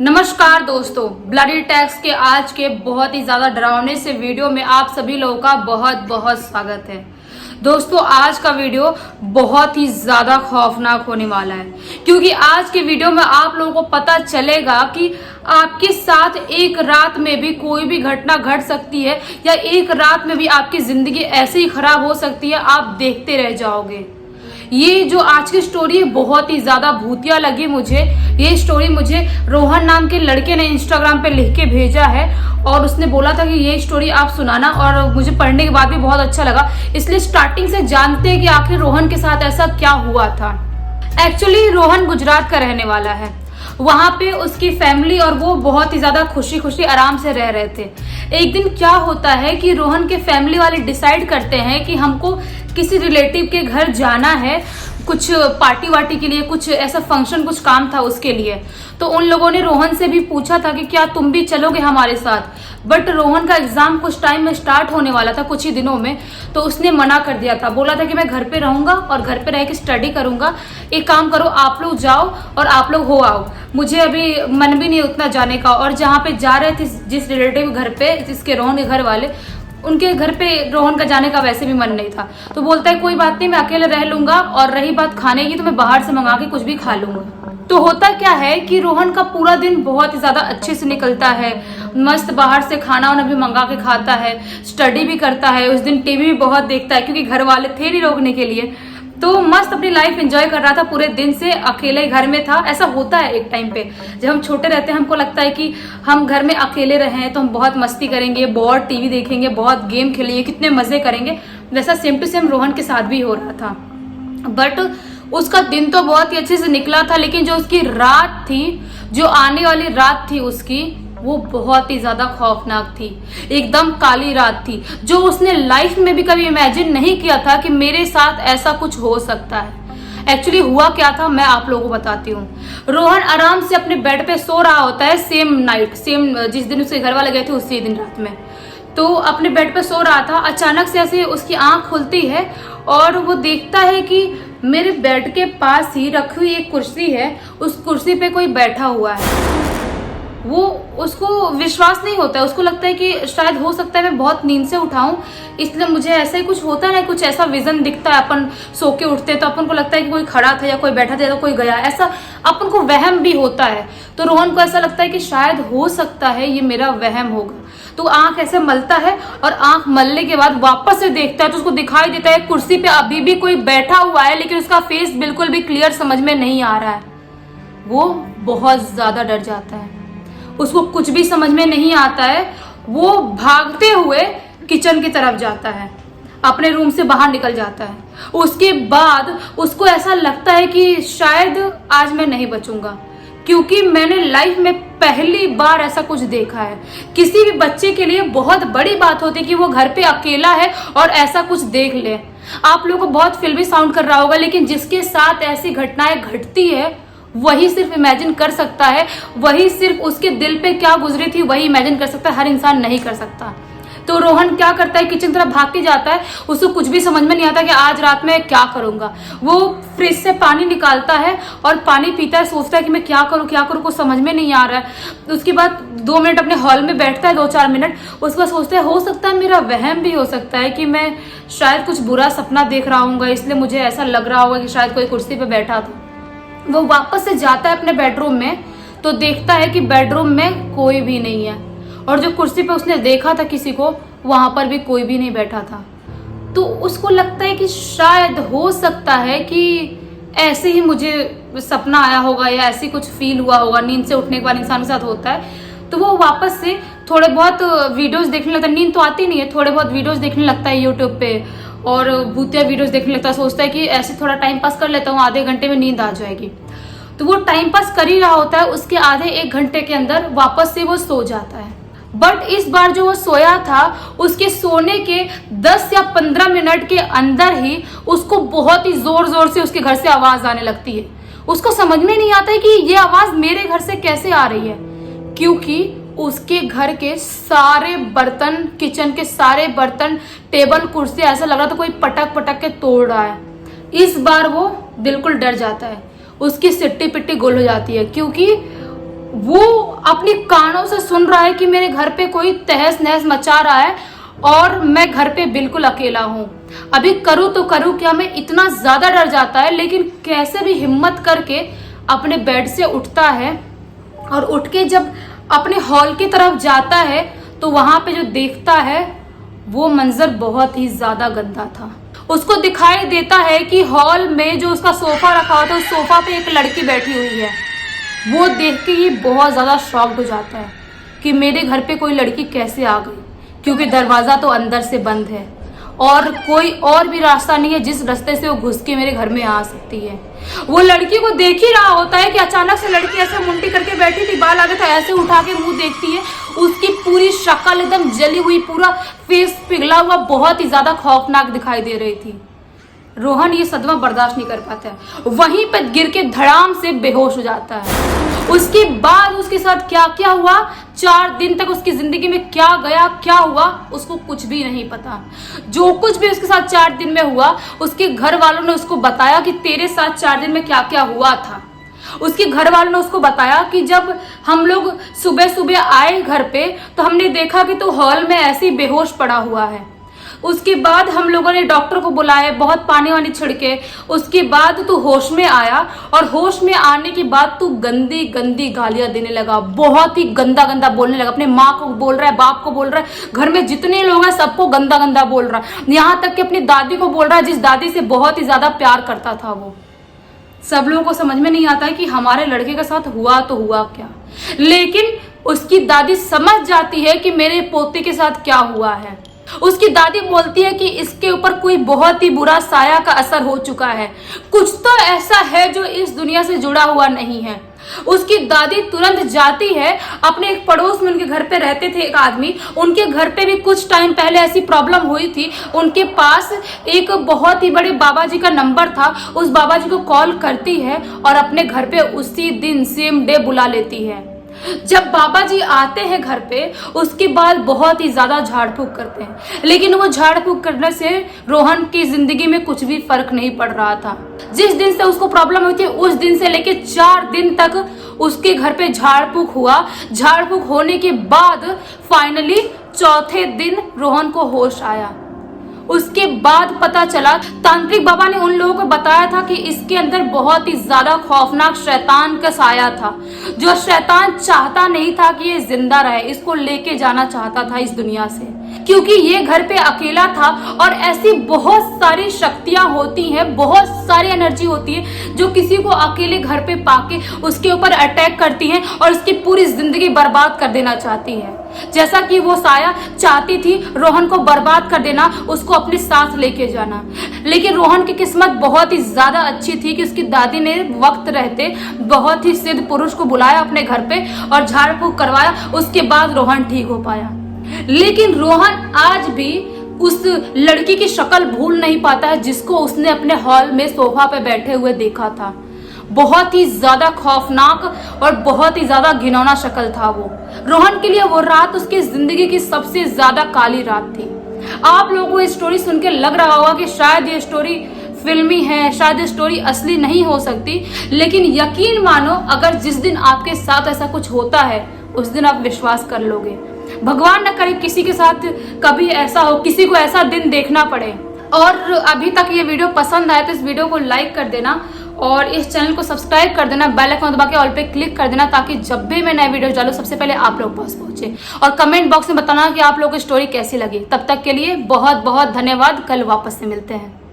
नमस्कार दोस्तों, bloody tax के आज के बहुत ही ज़्यादा डरावने से वीडियो में आप सभी लोगों का बहुत बहुत स्वागत है। दोस्तों, आज का वीडियो बहुत ही ज़्यादा खौफनाक होने वाला है, क्योंकि आज के वीडियो में आप लोगों को पता चलेगा कि आपके साथ एक रात में भी कोई भी घटना घट सकती है या एक रात में भी आपकी ज़िंदगी ऐसे ही ख़राब हो सकती है, आप देखते रह जाओगे। ये जो आज की स्टोरी है बहुत ही ज़्यादा भूतिया लगी मुझे। ये स्टोरी मुझे रोहन नाम के लड़के ने इंस्टाग्राम पे लिख के भेजा है और उसने बोला था कि ये स्टोरी आप सुनाना, और मुझे पढ़ने के बाद भी बहुत अच्छा लगा। इसलिए स्टार्टिंग से जानते हैं कि आखिर रोहन के साथ ऐसा क्या हुआ था। एक्चुअली रोहन गुजरात का रहने वाला है। वहाँ पे उसकी फैमिली और वो बहुत ही ज़्यादा खुशी खुशी आराम से रह रहे थे। एक दिन क्या होता है कि रोहन के फैमिली वाले डिसाइड करते हैं कि हमको किसी रिलेटिव के घर जाना है, कुछ पार्टी वार्टी के लिए, कुछ ऐसा फंक्शन, कुछ काम था उसके लिए। तो उन लोगों ने रोहन से भी पूछा था कि क्या तुम भी चलोगे हमारे साथ। बट रोहन का एग्जाम कुछ टाइम में स्टार्ट होने वाला था, कुछ ही दिनों में, तो उसने मना कर दिया था। बोला था कि मैं घर पे रहूंगा और घर पे रह के स्टडी करूंगा। एक काम करो, आप लोग जाओ और आप लोग हो आओ, मुझे अभी मन भी नहीं उतना जाने का। और जहाँ पे जा रहे थे जिस रिलेटिव घर पे, जिसके रोहन के घर वाले, उनके घर पे रोहन का जाने का वैसे भी मन नहीं था। तो बोलता है कोई बात नहीं, मैं अकेले रह लूंगा, और रही बात खाने की तो मैं बाहर से मंगा के कुछ भी खा लूंगा। तो होता क्या है कि रोहन का पूरा दिन बहुत ही ज्यादा अच्छे से निकलता है। मस्त बाहर से खाना वाना भी मंगा के खाता है, स्टडी भी करता है। उस दिन टीवी भी बहुत देखता है क्योंकि घर वाले थे नहीं रोकने के लिए। तो मस्त अपनी लाइफ एंजॉय कर रहा था, पूरे दिन से अकेले घर में था। ऐसा होता है एक टाइम पे, जब हम छोटे रहते हैं हमको लगता है कि हम घर में अकेले रहें तो हम बहुत मस्ती करेंगे, बहुत टीवी देखेंगे, बहुत गेम खेलेंगे, कितने मजे करेंगे। वैसा सेम टू सेम रोहन के साथ भी हो रहा था। बट उसका दिन तो बहुत ही अच्छे से निकला था, लेकिन जो उसकी रात थी, जो आने वाली रात थी उसकी, वो बहुत ही ज्यादा खौफनाक थी। एकदम काली रात थी, जो उसने लाइफ में भी कभी इमेजिन नहीं किया था कि मेरे साथ ऐसा कुछ हो सकता है। एक्चुअली हुआ क्या था मैं आप लोगों को बताती हूँ। रोहन आराम से अपने बेड पे सो रहा होता है, सेम नाइट, सेम जिस दिन उसके घर वाले गए थे उसी दिन रात में। तो अपने बेड पे सो रहा था, अचानक से ऐसे उसकी आंख खुलती है और वो देखता है कि मेरे बेड के पास ही रखी हुई एक कुर्सी है, उस कुर्सी पे कोई बैठा हुआ है। वो उसको विश्वास नहीं होता है, उसको लगता है कि शायद हो सकता है मैं बहुत नींद से उठाऊं, इसलिए मुझे ऐसा ही कुछ होता है ना, कुछ ऐसा विजन दिखता है। अपन सो के उठते तो अपन को लगता है कि कोई खड़ा था या कोई बैठा था या कोई गया, ऐसा अपन को वहम भी होता है। तो रोहन को ऐसा लगता है कि शायद हो सकता है ये मेरा वहम होगा। तो आंख ऐसे मलता है और आंख मलने के बाद वापस से देखता है तो उसको दिखाई देता है कुर्सी पे अभी भी कोई बैठा हुआ है, लेकिन उसका फेस बिल्कुल भी क्लियर समझ में नहीं आ रहा है। वो बहुत ज्यादा डर जाता है, उसको कुछ भी समझ में नहीं आता है। वो भागते हुए किचन की तरफ जाता है, अपने रूम से बाहर निकल जाता है। उसके बाद उसको ऐसा लगता है कि शायद आज मैं नहीं बचूंगा, क्योंकि मैंने लाइफ में पहली बार ऐसा कुछ देखा है। किसी भी बच्चे के लिए बहुत बड़ी बात होती है कि वो घर पे अकेला है और ऐसा कुछ देख ले। आप लोगों को बहुत फिल्मी साउंड कर रहा होगा, लेकिन जिसके साथ ऐसी घटनाएं घटती है वही सिर्फ इमेजिन कर सकता है, वही सिर्फ उसके दिल पे क्या गुजरी थी वही इमेजिन कर सकता है, हर इंसान नहीं कर सकता। तो रोहन क्या करता है, किचन तरफ भाग के जाता है। उसको कुछ भी समझ में नहीं आता कि आज रात में क्या करूंगा। वो फ्रिज से पानी निकालता है और पानी पीता है, सोचता है कि मैं क्या करूं, कुछ समझ में नहीं आ रहा है। उसके बाद 2 मिनट अपने हॉल में बैठता है, 2-4 मिनट। उसके बाद सोचता है हो सकता है मेरा वहम भी हो सकता है कि मैं शायद कुछ बुरा सपना देख रहा हूँ, इसलिए मुझे ऐसा लग रहा होगा कि शायद कोई कुर्सी पे बैठा था। वो वापस से जाता है अपने बेडरूम में, तो देखता है कि बेडरूम में कोई भी नहीं है, और जो कुर्सी पे उसने देखा था किसी को, वहां पर भी कोई भी नहीं बैठा था। तो उसको लगता है कि शायद हो सकता है कि ऐसे ही मुझे सपना आया होगा या ऐसी कुछ फील हुआ होगा, नींद से उठने के बाद इंसान के साथ होता है। तो वो वापस से थोड़े बहुत वीडियोस देखने लगता है। नींद तो आती नहीं है, थोड़े बहुत वीडियोस देखने लगता है यूट्यूब पे, और भूतिया वीडियोस देखने लगता है। सोचता है कि ऐसे थोड़ा टाइम पास कर लेता हूँ, आधे घंटे में नींद आ जाएगी। तो वो टाइम पास कर ही रहा होता है, उसके आधे 1 घंटे के अंदर वापस से वो सो जाता है। बट इस बार जो वो सोया था, उसके सोने के 10 या 15 मिनट के अंदर ही उसको बहुत ही जोर जोर से उसके घर से आवाज आने लगती है। उसको समझ में नहीं आता है कि ये आवाज मेरे घर से कैसे आ रही है, क्योंकि उसके घर के सारे बर्तन, किचन के सारे बर्तन, टेबल, कुर्सी, ऐसा लग रहा था कोई पटक पटक के तोड़ रहा है। इस बार वो बिल्कुल डर जाता है, उसकी सिट्टी पिट्टी गुल हो जाती है, क्योंकि वो अपनी कानों से सुन रहा है कि मेरे घर पे कोई तहस नहस मचा रहा है और मैं घर पे बिल्कुल अकेला हूँ। अभी करूँ तो करूँ क्या, मैं इतना ज्यादा डर जाता है, लेकिन कैसे भी हिम्मत करके अपने बेड से उठता है और उठ के जब अपने हॉल की तरफ जाता है तो वहां पे जो देखता है वो मंजर बहुत ही ज्यादा गंदा था। उसको दिखाई देता है कि हॉल में जो उसका सोफा रखा हुआ था उस सोफा पे एक लड़की बैठी हुई है। वो देख के ही बहुत ज्यादा शॉक्ड हो जाता है कि मेरे घर पे कोई लड़की कैसे आ गई, क्योंकि दरवाजा तो अंदर से बंद है और कोई और भी रास्ता नहीं है जिस रास्ते से वो घुस के मेरे घर में आ सकती है। वो लड़की को देख ही रहा होता है कि अचानक से लड़की ऐसे मुंडी करके बैठी थी, बाल आगे था, ऐसे उठा के मुंह देखती है, उसकी पूरी शक्ल एकदम जली हुई, पूरा फेस पिघला हुआ, बहुत ही ज्यादा खौफनाक दिखाई दे रही थी। रोहन ये सदमा बर्दाश्त नहीं कर पाता है, वहीं पर गिर के धड़ाम से बेहोश हो जाता है। उसके बाद उसके साथ क्या क्या हुआ, 4 दिन तक उसकी जिंदगी में क्या गया क्या हुआ उसको कुछ भी नहीं पता। जो कुछ भी उसके साथ 4 दिन में हुआ, उसके घर वालों ने उसको बताया कि तेरे साथ 4 दिन में क्या क्या हुआ था। उसके घर वालों ने उसको बताया कि जब हम लोग सुबह सुबह आए घर पे तो हमने देखा कि तू हॉल में ऐसे ही बेहोश पड़ा हुआ है। उसके बाद हम लोगों ने डॉक्टर को बुलाया, बहुत पानी वानी छिड़के, उसके बाद तू होश में आया और होश में आने के बाद तू गंदी गंदी गालियां देने लगा, बहुत ही गंदा गंदा बोलने लगा। अपने माँ को बोल रहा है, बाप को बोल रहा है, घर में जितने लोग हैं सबको गंदा गंदा बोल रहा है, यहाँ तक कि अपनी दादी को बोल रहा है जिस दादी से बहुत ही ज्यादा प्यार करता था वो। सब लोगों को समझ में नहीं आता है कि हमारे लड़के के साथ हुआ तो हुआ क्या, लेकिन उसकी दादी समझ जाती है कि मेरे पोते के साथ क्या हुआ है। उसकी दादी बोलती है कि इसके ऊपर कोई बहुत ही बुरा साया का असर हो चुका है, कुछ तो ऐसा है जो इस दुनिया से जुड़ा हुआ नहीं है। उसकी दादी तुरंत जाती है, अपने एक पड़ोस में उनके घर पे रहते थे एक आदमी, उनके घर पे भी कुछ टाइम पहले ऐसी प्रॉब्लम हुई थी। उनके पास एक बहुत ही बड़े बाबा जी का नंबर था, उस बाबा जी को कॉल करती है और अपने घर पे उसी दिन सेम डे बुला लेती है। जब बाबा जी आते हैं घर पे उसके बाद बहुत ही ज्यादा झाड़ फूक करते हैं, लेकिन वो झाड़ फूक करने से रोहन की जिंदगी में कुछ भी फर्क नहीं पड़ रहा था। जिस दिन से उसको प्रॉब्लम हुई थी उस दिन से लेके 4 दिन तक उसके घर पे झाड़ फूक हुआ। झाड़ फूक होने के बाद फाइनली चौथे दिन रोहन को होश आया। उसके बाद पता चला, तांत्रिक बाबा ने उन लोगों को बताया था कि इसके अंदर बहुत ही ज्यादा खौफनाक शैतान का साया था, जो शैतान चाहता नहीं था कि ये जिंदा रहे, इसको लेके जाना चाहता था इस दुनिया से, क्योंकि ये घर पे अकेला था। और ऐसी बहुत सारी शक्तियां होती हैं, बहुत सारी एनर्जी होती है जो किसी को अकेले घर पे पाके उसके ऊपर अटैक करती हैं और उसकी पूरी जिंदगी बर्बाद कर देना चाहती है। जैसा कि वो साया चाहती थी रोहन को बर्बाद कर देना, उसको अपने साथ लेके जाना। लेकिन रोहन की किस्मत बहुत ही ज्यादा अच्छी थी कि उसकी दादी ने वक्त रहते बहुत ही सिद्ध पुरुष को बुलाया अपने घर पे और झाड़ फूक करवाया, उसके बाद रोहन ठीक हो पाया। लेकिन रोहन आज भी उस लड़की की शक्ल भूल नहीं पाता है जिसको उसने अपने हॉल में सोफा पे बैठे हुए देखा था। बहुत ही ज्यादा खौफनाक और बहुत ही ज्यादा घिनौना शक्ल था वो। रोहन के लिए वो रात उसकी जिंदगी की सबसे ज्यादा काली रात थी। आप लोगों को ये स्टोरी सुन के लग रहा होगा कि शायद ये स्टोरी फिल्मी है, शायद ये स्टोरी असली नहीं हो सकती, लेकिन यकीन मानो अगर जिस दिन आपके साथ ऐसा कुछ होता है उस दिन आप विश्वास कर लोगे। भगवान न करे किसी के साथ कभी ऐसा हो, किसी को ऐसा दिन देखना पड़े। और अभी तक ये वीडियो पसंद आए तो इस वीडियो को लाइक कर देना और इस चैनल को सब्सक्राइब कर देना, बेल आइकन दबा के ऑल पे क्लिक कर देना, ताकि जब भी मैं नए वीडियो डालूं सबसे पहले आप लोग पास पहुंचे। और कमेंट बॉक्स में बताना कि आप लोगों को स्टोरी कैसी लगी। तब तक के लिए बहुत बहुत धन्यवाद। कल वापस से मिलते हैं।